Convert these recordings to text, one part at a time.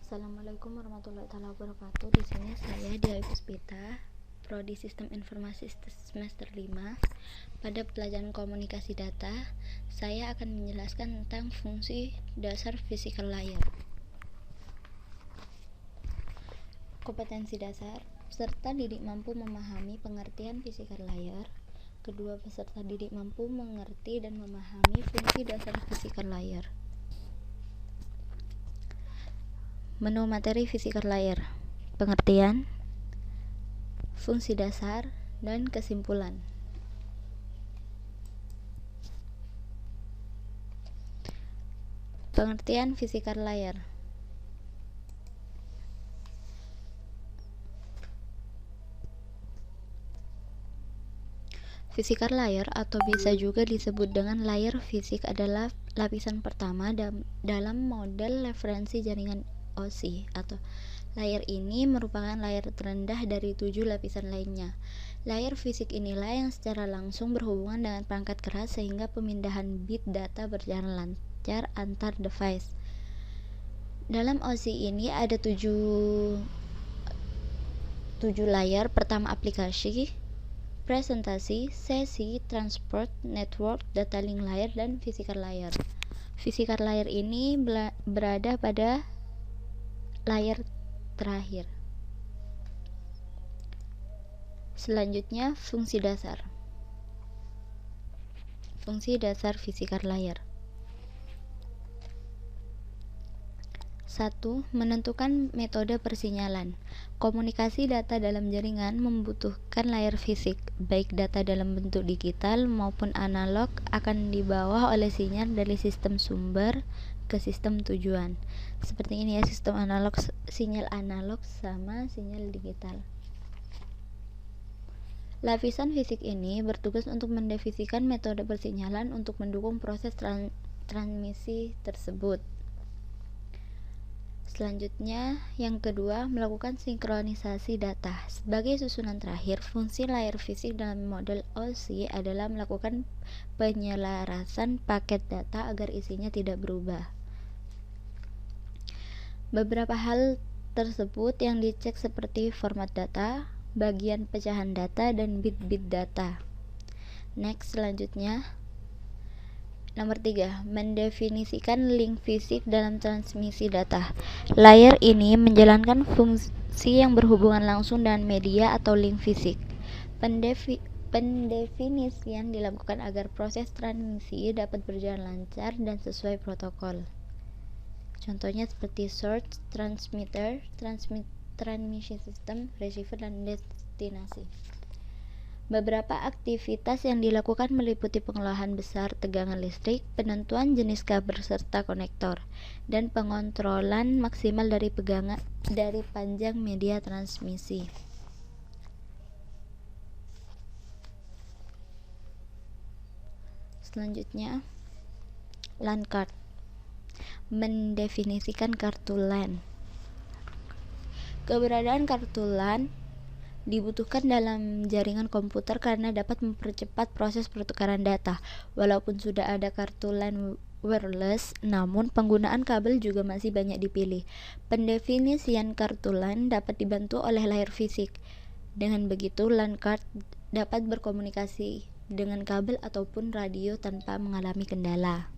Assalamualaikum warahmatullahi wabarakatuh. Di sini saya Dia Puspita, Prodi Sistem Informasi semester 5. Pada pelajaran komunikasi data, saya akan menjelaskan tentang fungsi dasar physical layer. Kompetensi dasar, peserta didik mampu memahami pengertian physical layer. Kedua peserta didik mampu mengerti dan memahami fungsi dasar physical layer. Menu materi physical layer, pengertian, fungsi dasar, dan kesimpulan. Pengertian physical layer. Physical layer atau bisa juga disebut dengan layer fisik adalah lapisan pertama dalam model referensi jaringan OSI atau layer ini merupakan layer terendah dari 7 lapisan lainnya. Layer fisik inilah yang secara langsung berhubungan dengan perangkat keras sehingga pemindahan bit data berjalan lancar antar device. Dalam OSI ini ada 7 layer. Pertama aplikasi, presentasi, sesi, transport, network, data link layer, dan physical layer. Physical layer ini berada pada layer terakhir. Selanjutnya, fungsi dasar. Fungsi dasar physical layer. 1. Menentukan metode persinyalan. Komunikasi data dalam jaringan membutuhkan layer fisik, baik data dalam bentuk digital maupun analog akan dibawa oleh sinyal dari sistem sumber ke sistem tujuan. Seperti ini ya, sistem analog, sinyal analog sama sinyal digital. Lapisan fisik ini bertugas untuk mendefinisikan metode persinyalan untuk mendukung proses transmisi tersebut. Selanjutnya, yang kedua, melakukan sinkronisasi data. Sebagai susunan terakhir, fungsi layer fisik dalam model OSI adalah melakukan penyelarasan paket data agar isinya tidak berubah. Beberapa hal tersebut yang dicek seperti format data, bagian pecahan data, dan bit-bit data. Next, selanjutnya. Nomor 3. Mendefinisikan link fisik dalam transmisi data. Layer ini menjalankan fungsi yang berhubungan langsung dengan media atau link fisik. Pendefinisian dilakukan agar proses transmisi dapat berjalan lancar dan sesuai protokol. Contohnya seperti source, transmitter, transmission system, receiver, dan destinasi. Beberapa aktivitas yang dilakukan meliputi pengolahan besar tegangan listrik, penentuan jenis kabel serta konektor, dan pengontrolan maksimal dari panjang media transmisi. Selanjutnya, LAN card. Mendefinisikan kartu LAN. Keberadaan kartu LAN dibutuhkan dalam jaringan komputer karena dapat mempercepat proses pertukaran data. Walaupun sudah ada kartu LAN wireless, namun penggunaan kabel juga masih banyak dipilih. Pendefinisian kartu LAN dapat dibantu oleh layer fisik. Dengan begitu, LAN card dapat berkomunikasi dengan kabel ataupun radio tanpa mengalami kendala.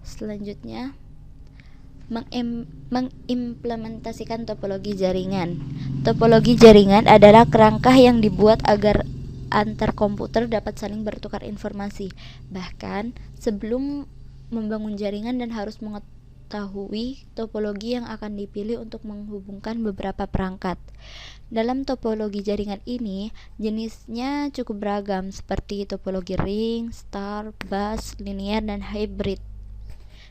Selanjutnya, mengimplementasikan topologi jaringan. Topologi jaringan adalah kerangka yang dibuat agar antar komputer dapat saling bertukar informasi. Bahkan sebelum membangun jaringan dan harus mengetahui topologi yang akan dipilih untuk menghubungkan beberapa perangkat. Dalam topologi jaringan ini, jenisnya cukup beragam seperti topologi ring, star, bus, linear, dan hybrid.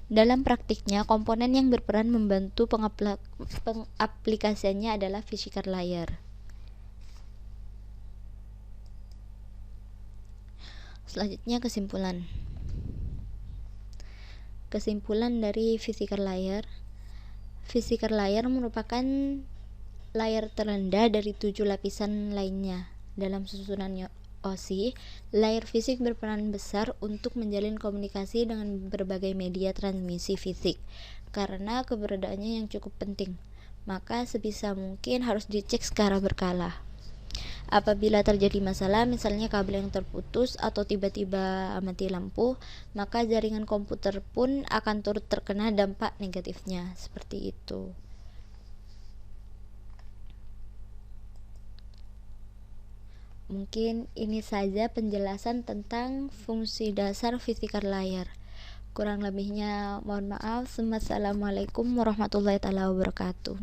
Dalam praktiknya, komponen yang berperan membantu pengaplikasiannya adalah physical layer. Selanjutnya, kesimpulan. Kesimpulan dari physical layer. Physical layer merupakan layer terendah dari 7 lapisan lainnya dalam susunan OSI, layar fisik berperan besar untuk menjalin komunikasi dengan berbagai media transmisi fisik karena keberadaannya yang cukup penting. Maka sebisa mungkin harus dicek secara berkala. Apabila terjadi masalah, misalnya kabel yang terputus atau tiba-tiba mati lampu, maka jaringan komputer pun akan turut terkena dampak negatifnya. Seperti itu. Mungkin ini saja penjelasan tentang fungsi dasar fisika layar. Kurang lebihnya mohon maaf. Wassalamualaikum warahmatullahi wabarakatuh.